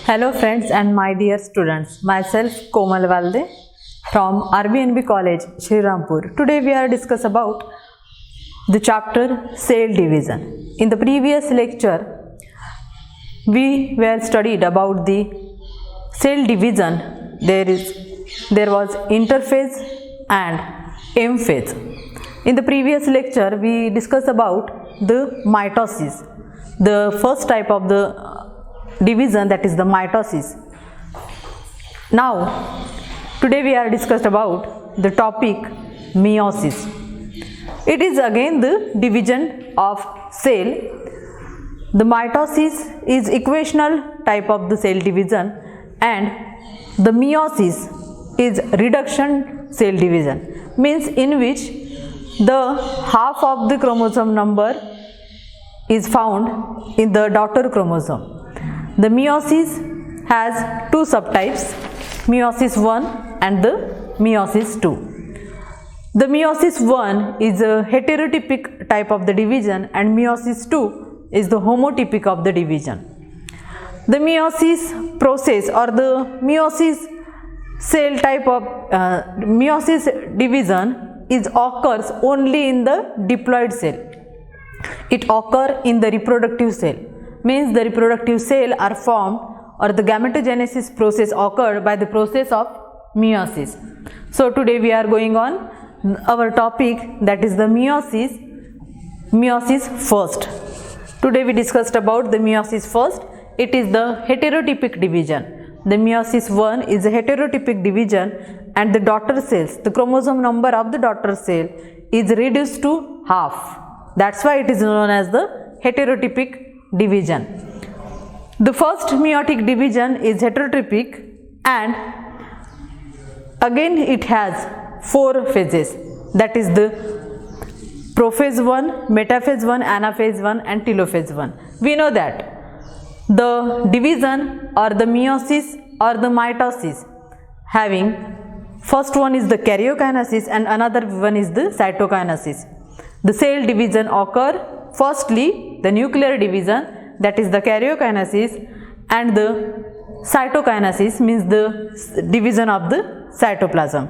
Hello friends and my dear students, myself Komal Valde from RBNB College, Shrierampur. Today we are discuss about the chapter cell division. In the previous lecture, we were studied about the cell division. There was interphase and M phase. In the previous lecture, we discussed about the mitosis, the first type of the division, that is the mitosis. Now today we are discussed about the topic meiosis. It is again the division of cell. The mitosis is equational type of the cell division and the meiosis is reduction cell division, means in which the half of the chromosome number is found in the daughter chromosome. The meiosis has two subtypes, meiosis 1 and the meiosis 2. The meiosis 1 is a heterotypic type of the division and meiosis 2 is the homotypic of the division. The meiosis process or the meiosis cell type of meiosis division occurs only in the diploid cell. It occurs in the reproductive cell, means the reproductive cell are formed or the gametogenesis process occurred by the process of meiosis. So today we are going on our topic, that is the meiosis first. Today we discussed about the meiosis first. It is the heterotypic division. The meiosis 1 is a heterotypic division and the daughter cells, the chromosome number of the daughter cell is reduced to half. That's why it is known as the heterotypic division. The first meiotic division is heterotypic and again it has four phases, that is the prophase 1, metaphase 1, anaphase 1 and telophase 1. We know that the division or the meiosis or the mitosis having first one is the karyokinesis and another one is the cytokinesis. The cell division occur firstly the nuclear division, that is the karyokinesis, and the cytokinesis means the division of the cytoplasm.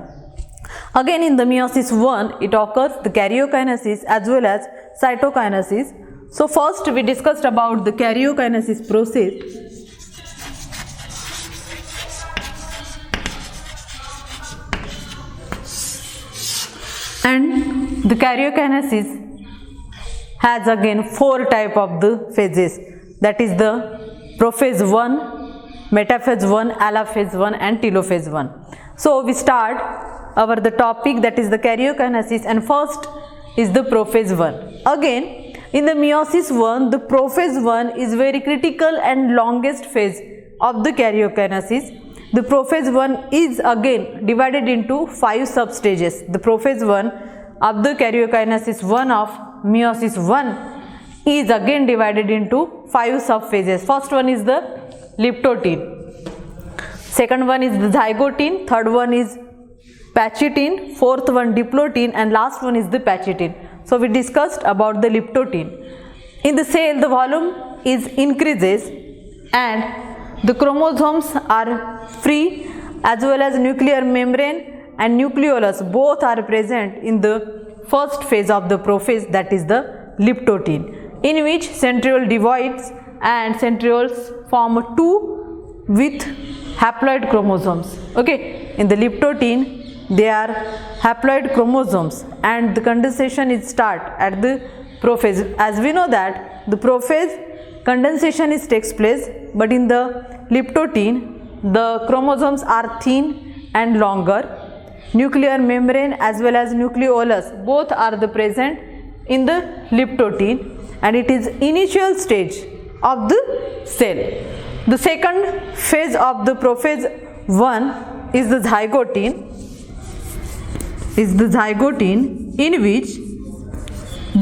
Again in the meiosis 1 it occurs the karyokinesis as well as cytokinesis. So first we discussed about the karyokinesis process. And the karyokinesis has again four type of the phases, that is the prophase 1, metaphase 1, anaphase 1 and telophase 1. So we start our the topic, that is the karyokinesis, and first is the prophase 1. Again in the meiosis 1 the prophase 1 is very critical and longest phase of the karyokinesis. The prophase 1 is again divided into 5 substages. The prophase 1 of the karyokinesis 1 of meiosis 1 is again divided into 5 subphases. First one is the liptotin, second one is the zygotin, third one is pachytin, fourth one diplotin and last one is the pachytin. So we discussed about the liptotin. In the cell the volume is increases and the chromosomes are free as well as nuclear membrane and nucleolus both are present in the first phase of the prophase, that is the liptotin, in which centriole divides and centrioles form two with haploid chromosomes. Okay, in the liptotin they are haploid chromosomes and the condensation is start at the prophase. As we know that the prophase condensation takes place, but in the liptotin the chromosomes are thin and longer. Nuclear membrane as well as nucleolus both are the present in the liptotin and it is initial stage of the cell. The second phase of the prophase 1 is the zygotin, in which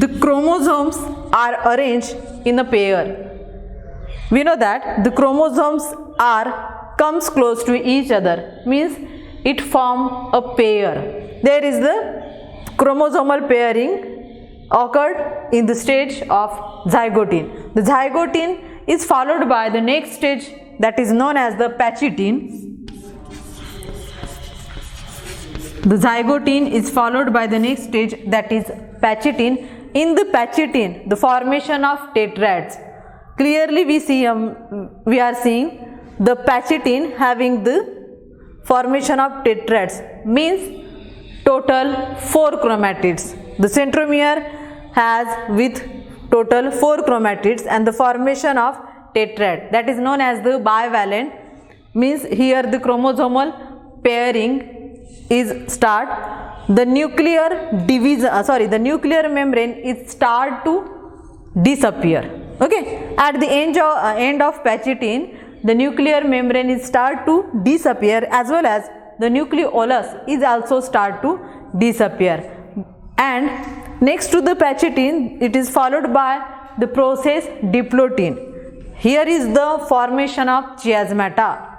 the chromosomes are arranged in a pair. We know that the chromosomes comes close to each other, means it form a pair. There is the chromosomal pairing occurred in the stage of zygotin. The zygotin is followed by the next stage that is known as the pachytene. The zygotine is followed by the next stage, that is pachytene. In the pachytene, the formation of tetrads. Clearly we are seeing the pachytene having the formation of tetrads, means total 4 chromatids. The centromere has with total 4 chromatids and the formation of tetrad, that is known as the bivalent, means here the chromosomal pairing is start. The nuclear the nuclear membrane is start to disappear. Okay, at the end of pachytene, the nuclear membrane is start to disappear, as well as the nucleolus is also start to disappear. And next to the pachytene, it is followed by the process diplotin. Here is the formation of chiasmata.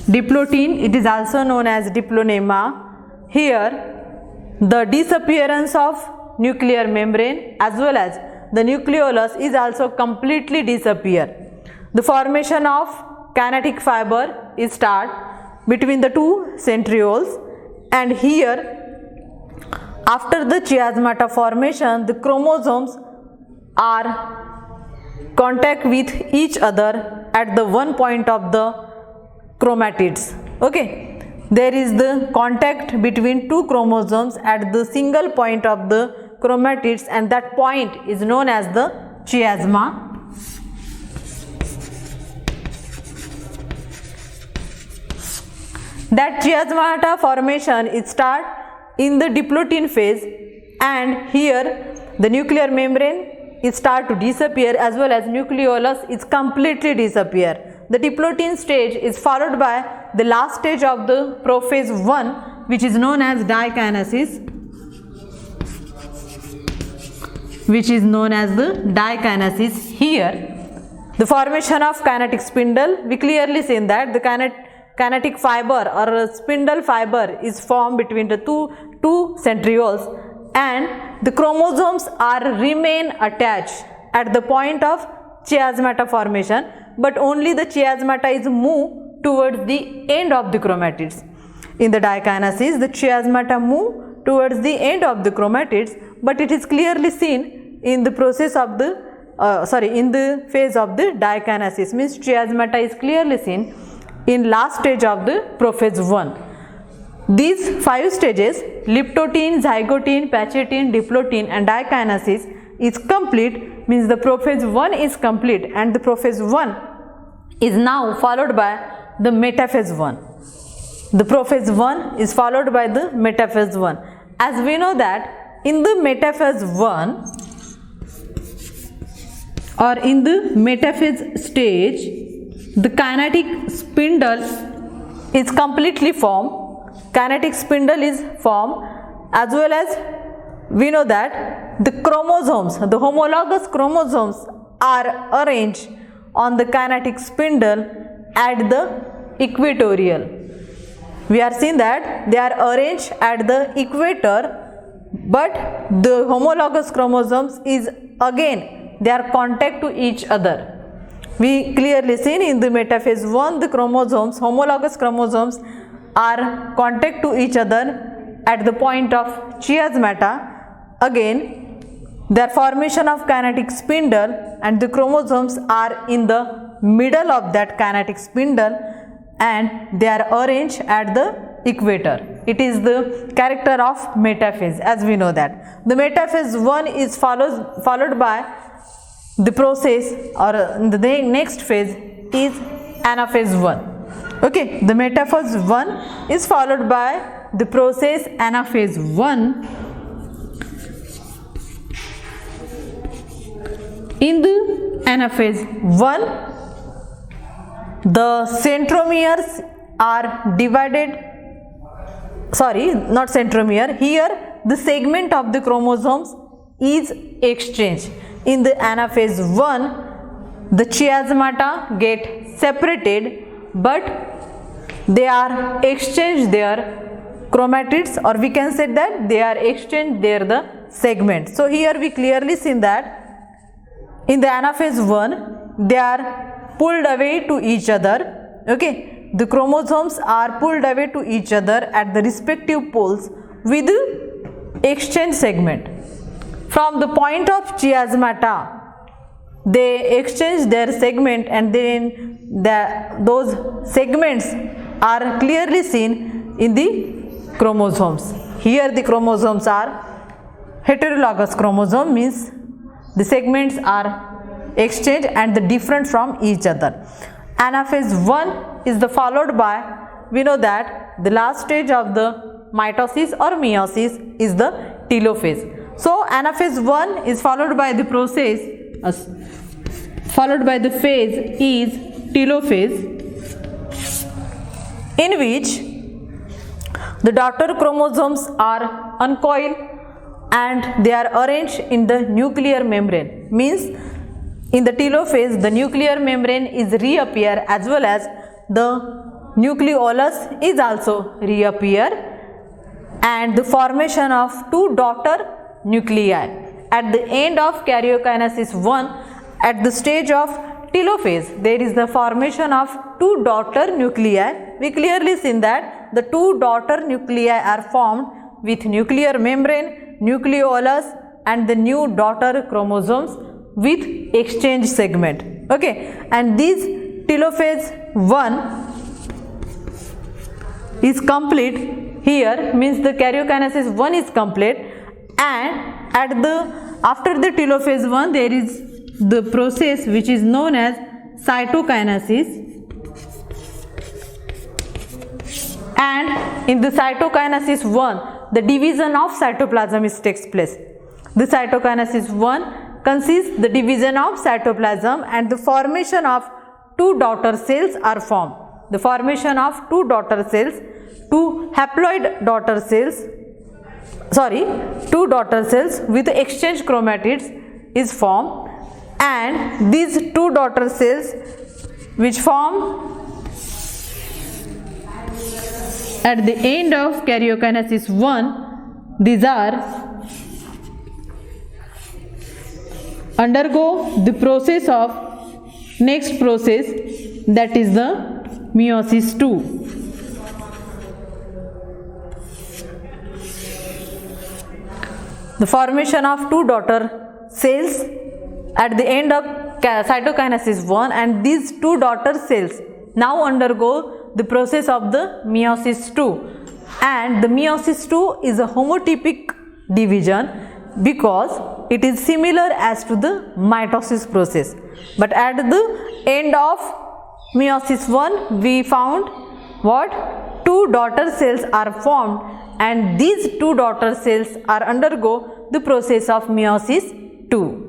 Diplotin, it is also known as diplonema. Here the disappearance of nuclear membrane as well as the nucleolus is also completely disappear. The formation of kinetic fiber is start between the two centrioles, and here after the chiasmata formation, the chromosomes are contact with each other at the one point of the chromatids. Okay, there is the contact between two chromosomes at the single point of the chromatids, and that point is known as the chiasma. That chiasmata formation is start in the diplotin phase, and here the nuclear membrane is start to disappear, as well as nucleolus is completely disappear. The diplotin stage is followed by the last stage of the prophase 1, which is known as dikinases. Here the formation of kinetic spindle, we clearly seen that the kinetic fiber or spindle fiber is formed between the two centrioles, and the chromosomes remain attached at the point of chiasmata formation, but only the chiasmata is moved towards the end of the chromatids. In the dikinases, the chiasmata move towards the end of the chromatids, but it is clearly seen in the process of the in the phase of the dikinases, means chiasmata is clearly seen in last stage of the prophase 1. These 5 stages, liptotin, zygotine, pachytene, diplotin and dikinases is complete, means the prophase 1 is complete, and the prophase 1 is now followed by the metaphase 1. The prophase 1 is followed by the metaphase 1. As we know that in the metaphase 1 or in the metaphase stage, the kinetic spindle is completely formed. Kinetic spindle is formed, as well as we know that the chromosomes, the homologous chromosomes are arranged on the kinetic spindle at the equatorial. We are seeing that they are arranged at the equator, but the homologous chromosomes is again they are contact to each other. We clearly seen in the metaphase 1 the chromosomes, homologous chromosomes are contact to each other at the point of chiasmata. Again, their formation of kinetic spindle and the chromosomes are in the middle of that kinetic spindle, and they are arranged at the equator. It is the character of metaphase, as we know that. The metaphase 1 is followed by the process, or the next phase is anaphase 1. Okay, the metaphase 1 is followed by the process anaphase 1. In the anaphase 1, the centromeres are divided, not centromere, here the segment of the chromosomes is exchanged. In the anaphase 1, the chiasmata get separated, but they are exchanged their chromatids, or we can say that they are exchanged their the segment. So here we clearly see that in the anaphase 1 they are pulled away to each other. Okay, the chromosomes are pulled away to each other at the respective poles with exchange segment. From the point of chiasmata they exchange their segment, and then those segments are clearly seen in the chromosomes. Here the chromosomes are heterologous chromosome, means the segments are exchanged and the different from each other. Anaphase 1 is the followed by, we know that the last stage of the mitosis or meiosis is the telophase. So anaphase 1 is followed by the process followed by the phase is telophase, in which the daughter chromosomes are uncoiled and they are arranged in the nuclear membrane. Means in the telophase the nuclear membrane is reappear, as well as the nucleolus is also reappear, and the formation of two daughter nuclei. At the end of karyokinesis 1, at the stage of telophase, there is the formation of two daughter nuclei. We clearly seen that the two daughter nuclei are formed with nuclear membrane, nucleolus, and the new daughter chromosomes with exchange segment. Okay, and this telophase 1 is complete here, means the karyokinesis 1 is complete, and after the telophase 1 there is the process which is known as cytokinesis, and in the cytokinesis 1 the division of cytoplasm takes place. The cytokinesis 1 consists the division of cytoplasm, and the formation of two daughter cells are formed. The formation of two daughter cells, two daughter cells with exchange chromatids is formed, and these two daughter cells which form at the end of karyokinesis 1, these are undergo the process of next process, that is the meiosis 2. The formation of two daughter cells at the end of cytokinesis 1, and these two daughter cells now undergo the process of the meiosis 2, and the meiosis 2 is a homotypic division because it is similar as to the mitosis process. But at the end of meiosis 1 we found what? Two daughter cells are formed, and these two daughter cells are undergo the process of meiosis 2.